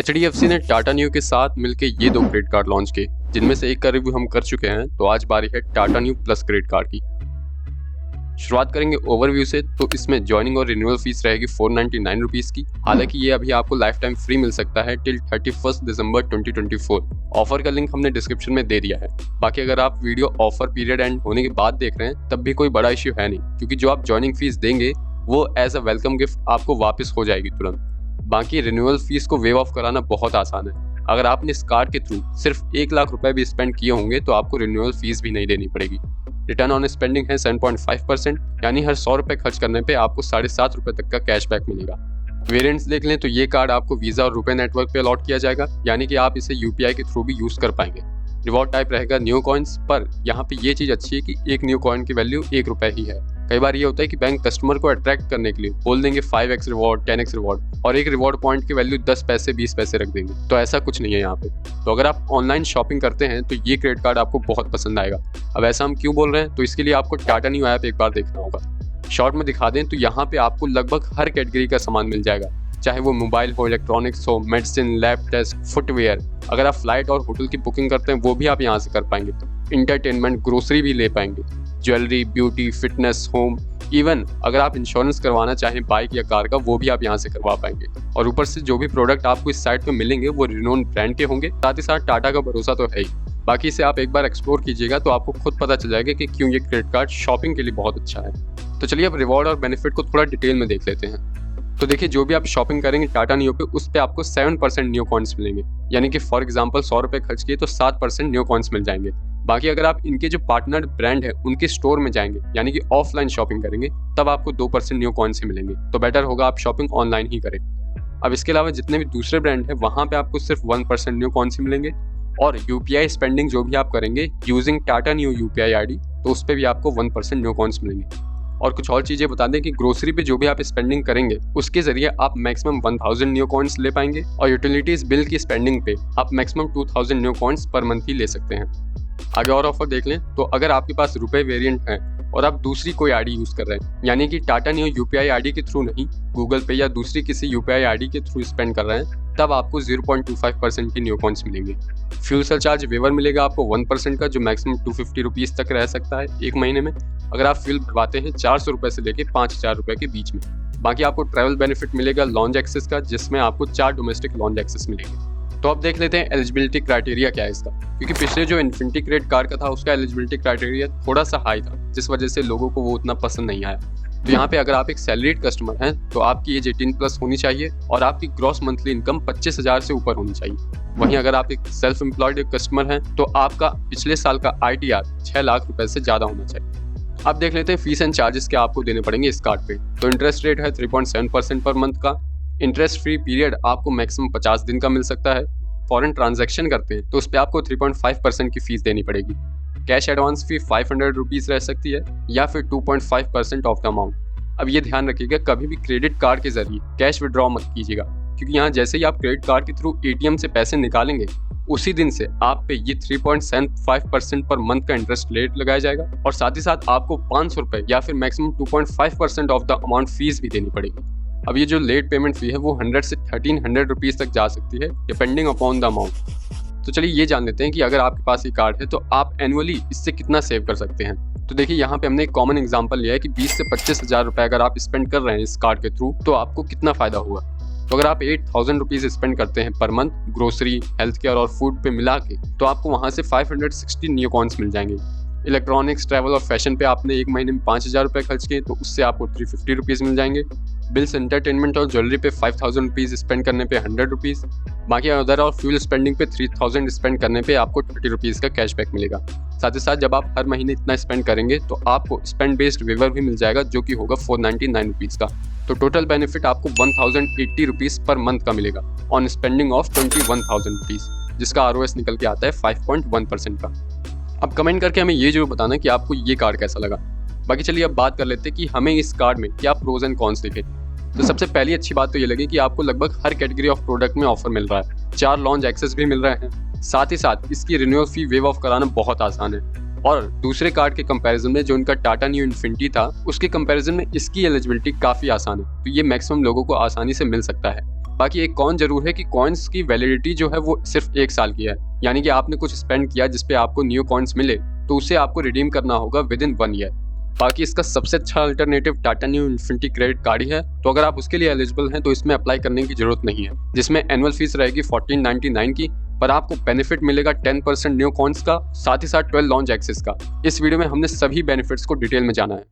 HDFC ने Tata new के साथ मिलकर ये दो क्रेडिट कार्ड लॉन्च किए, जिनमें से एक का रिव्यू हम कर चुके हैं। तो आज बारी है Tata new plus credit card की। शुरुआत करेंगे ओवरव्यू से। तो इसमें ज्वाइनिंग और रिन्यूअल फीस रहेगी 499 रुपीज़ की। हालांकि ये अभी आपको लाइफ टाइम फ्री मिल सकता है टिल 31 दिसंबर 2024। ऑफर का लिंक हमने डिस्क्रिप्शन में दे दिया है। बाकी अगर आप वीडियो ऑफर पीरियड एंड होने के बाद देख रहे हैं तब भी कोई बड़ा इश्यू है नहीं, क्योंकि जो आप ज्वाइनिंग फीस देंगे वो एज अ वेलकम गिफ्ट आपको वापस हो जाएगी तुरंत। बाकी रिन्यूअल फीस को वेव ऑफ कराना बहुत आसान है। अगर आपने इस कार्ड के थ्रू सिर्फ 1 लाख रुपए भी स्पेंड किए होंगे तो आपको रिन्यूअल फीस भी नहीं देनी पड़ेगी। रिटर्न ऑन स्पेंडिंग है 7.5%, यानी हर 100 रुपए खर्च करने पे आपको 7.5 रुपए तक का कैशबैक मिलेगा। वेरिएंट्स देख लें तो ये कार्ड आपको वीजा और रुपए नेटवर्क पे अलॉट किया जाएगा, यानी कि आप इसे यूपीआई के थ्रू भी यूज कर पाएंगे। रिवॉर्ड टाइप रहेगा न्यू कॉइन्स, पर यहाँ पे ये चीज अच्छी है कि एक न्यू कॉइन की वैल्यू 1 रुपए ही है। कई बार ये होता है कि बैंक कस्टमर को अट्रैक्ट करने के लिए बोल देंगे 5x रिवॉर्ड, 10x रिवॉर्ड, और एक रिवॉर्ड पॉइंट की वैल्यू 10 पैसे 20 पैसे रख देंगे। तो ऐसा कुछ नहीं है यहाँ पे। तो अगर आप ऑनलाइन शॉपिंग करते हैं तो ये क्रेडिट कार्ड आपको बहुत पसंद आएगा। अब ऐसा हम क्यों बोल रहे हैं, तो इसके लिए आपको टाटा न्यू ऐप एक बार देखना होगा। शॉर्ट में दिखा दें तो यहाँ पे आपको लगभग हर कैटेगरी का सामान मिल जाएगा, चाहे वो मोबाइल हो, इलेक्ट्रॉनिक्स हो, मेडिसिन, लैब टेस्ट, फुटवेयर। अगर आप फ्लाइट और होटल की बुकिंग करते हैं वो भी आप यहाँ से कर पाएंगे। इंटरटेनमेंट, ग्रोसरी भी ले पाएंगे, jewellery, beauty, fitness, home, even अगर आप इंश्योरेंस करवाना चाहें बाइक या कार का वो भी आप यहाँ से करवा पाएंगे। और ऊपर से जो भी प्रोडक्ट आपको इस साइट पे मिलेंगे वो रिनोन ब्रांड के होंगे। साथ ही साथ टाटा का भरोसा तो है ही। बाकी इसे आप एक बार एक्सप्लोर कीजिएगा तो आपको खुद पता चल जाएगा कि क्यों ये क्रेडिट कार्ड शॉपिंग के लिए बहुत अच्छा है। तो चलिए अब रिवॉर्ड और बेनिफिट को थोड़ा डिटेल में देख लेते हैं। तो देखिए, जो भी आप शॉपिंग करेंगे टाटा न्यू पे, उस पे आपको 7% न्यू कॉइन्स मिलेंगे, यानी कि फॉर एग्जांपल 100 रुपए खर्च किए तो 7% न्यू कॉइन्स मिल जाएंगे। बाकी अगर आप इनके जो पार्टनर ब्रांड है उनके स्टोर में जाएंगे, यानी कि ऑफलाइन शॉपिंग करेंगे, तब आपको 2% न्यू कॉइन्स ही मिलेंगे। तो बेटर होगा आप शॉपिंग ऑनलाइन ही करें। अब इसके अलावा जितने भी दूसरे ब्रांड है वहाँ पे आपको सिर्फ 1% न्यू कॉइन्स ही मिलेंगे। और यूपीआई स्पेंडिंग जो भी आप करेंगे using Tata new UPI ID, तो उस पर भी आपको 1% न्यू कॉइन्स मिलेंगे। और कुछ और चीजें बता दें कि ग्रोसरी पे जो भी आप स्पेंडिंग करेंगे उसके जरिए आप मैक्सिमम 1000 न्यू कॉइन्स ले पाएंगे। और यूटिलिटीज बिल की स्पेंडिंग पे आप मैक्सिमम 2000 न्यू कॉइन्स पर मंथ ही ले सकते हैं। आगे और ऑफर देख लें तो अगर आपके पास रुपए वेरिएंट है और आप दूसरी कोई आईडी यूज कर रहे हैं, यानी कि टाटा न्यू यूपीआई आईडी के थ्रू नहीं, गूगल पे या दूसरी किसी यूपीआई आईडी के थ्रू स्पेंड कर रहे हैं, तब आपको 0.25% की न्यू कॉइन्स मिलेंगे। फ्यूल सरचार्ज वेवर मिलेगा आपको 1% का, जो मैक्सिमम 250 रुपीज़ तक रह सकता है एक महीने में। अगर आप फ्यूल भरवाते हैं 400 रुपये से लेके 5000 रुपये के बीच में। बाकी आपको ट्रैवल बेनिफिट मिलेगा लॉन्ज एक्सेस का, जिसमें आपको 4 डोमेस्टिक लॉन्ज एक्सेस मिलेंगे। तो अब देख लेते हैं एलिजिबिलिटी क्राइटेरिया क्या है इसका, क्योंकि पिछले जो इन्फिनिटी क्रेडिट कार्ड का था उसका एलिजिबिलिटी क्राइटेरिया थोड़ा सा हाई था, जिस वजह से लोगों को वो उतना पसंद नहीं आया। तो यहाँ पे अगर आप एक सैलरीड कस्टमर हैं तो आपकी एज 18+ होनी चाहिए और आपकी ग्रॉस मंथली इनकम 25,000 से ऊपर होनी चाहिए। वहीं अगर आप एक सेल्फ एम्प्लॉयड कस्टमर हैं तो आपका पिछले साल का ITR 6 लाख रुपए से ज़्यादा होना चाहिए। अब देख लेते हैं फीस एंड चार्जेस क्या आपको देने पड़ेंगे इस कार्ड पे। तो इंटरेस्ट रेट है 3.7% पर मंथ का। इंटरेस्ट फ्री पीरियड आपको मैक्सिमम 50 दिन का मिल सकता है। फॉरेन ट्रांजैक्शन करते हैं तो उस पर आपको 3.5% की फीस देनी पड़ेगी। कैश एडवांस फी 500 रुपीज़ रह सकती है या फिर 2.5% ऑफ द अमाउंट। अब ये ध्यान रखिएगा, कभी भी क्रेडिट कार्ड के जरिए कैश विड्रॉ मत कीजिएगा, क्योंकि यहाँ जैसे ही आप क्रेडिट कार्ड के थ्रू ATM से पैसे निकालेंगे उसी दिन से आप पे ये 3.75% पर मंथ का इंटरेस्ट रेट लगाया जाएगा। और साथ ही साथ आपको 500 रुपये या फिर maximum 2.5% of the amount fees भी देनी पड़ेगी। अब ये जो लेट पेमेंट फी है वो 100 से 1300 रुपीज़ तक जा सकती है, डिपेंडिंग अपॉन द अमाउंट। तो चलिए ये जान लेते हैं कि अगर आपके पास ये कार्ड है तो आप एनुअली इससे कितना सेव कर सकते हैं। तो देखिए, यहाँ पे हमने एक कॉमन एग्जांपल लिया है कि 20 से 25,000 रुपये अगर आप स्पेंड कर रहे हैं इस कार्ड के थ्रू तो आपको कितना फ़ायदा हुआ। तो अगर आप 8000 रुपीज़ स्पेंड करते हैं per month grocery, health care और फूड पे मिला के, तो आपको वहाँ से 560 न्यू कॉइन्स मिल जाएंगे। इलेक्ट्रॉनिक्स, ट्रैवल और फैशन पे आपने एक महीने में 5000 रुपये खर्च किए तो उससे आपको 350 रुपीज़ मिल जाएंगे। बिल्स, एंटरटेनमेंट और ज्वेलरी पे 5000 रुपीज़ स्पेंड करने पे 100 रुपीज़। बाकी अदर और फ्यूल स्पेंडिंग पे 3000 स्पेंड करने पे आपको 30 रुपीज़ का कैशबैक मिलेगा। साथ ही साथ जब आप हर महीने इतना स्पेंड करेंगे तो आपको स्पेंड बेस्ड वेवर भी मिल जाएगा, जो कि होगा 499 रुपीज़ का। तो टोटल बेनिफिट आपको 1080 रुपीज़ पर मंथ का मिलेगा ऑन स्पेंडिंग ऑफ 21,000 रुपीज़, जिसका ROS निकल के आता है 5.1% का। अब कमेंट करके हमें ये जरूर बताना कि आपको ये कार्ड कैसा लगा। बाकी चलिए अब बात कर लेते हैं कि हमें इस कार्ड में क्या प्रोज एंड कॉन्स दिखे। तो सबसे पहली अच्छी बात तो ये लगी कि आपको लगभग हर कैटेगरी ऑफ प्रोडक्ट में ऑफर मिल रहा है, 4 लॉन्च एक्सेस भी मिल रहे हैं। साथ ही साथ इसकी रिन्यूअल फी वेव ऑफ कराना बहुत आसान है। और दूसरे कार्ड के कंपैरिजन में जो इनका टाटा न्यू इन्फिनिटी था उसके कंपैरिजन में इसकी एलिजिबिलिटी काफ़ी आसान है, तो ये मैक्सिमम लोगों को आसानी से मिल सकता है। बाकी एक कॉन जरूर है कि कॉइन्स की वैलिडिटी जो है वो सिर्फ 1 साल की है, यानी कि आपने कुछ स्पेंड किया जिसपे आपको न्यू कॉइन्स मिले तो उसे आपको रिडीम करना होगा विद इन 1 ईयर। बाकी इसका सबसे अच्छा alternative Tata Neu infinity credit card ही है, तो अगर आप उसके लिए एलिजिबल हैं तो इसमें अप्लाई करने की जरूरत नहीं है, जिसमें एनुअल फीस रहेगी 1499 की, पर आपको बेनिफिट मिलेगा 10% न्यू कॉइन्स का, साथ ही साथ 12 लॉन्च एक्सेस का। इस वीडियो में हमने सभी बेनिफिट्स को डिटेल में जाना है।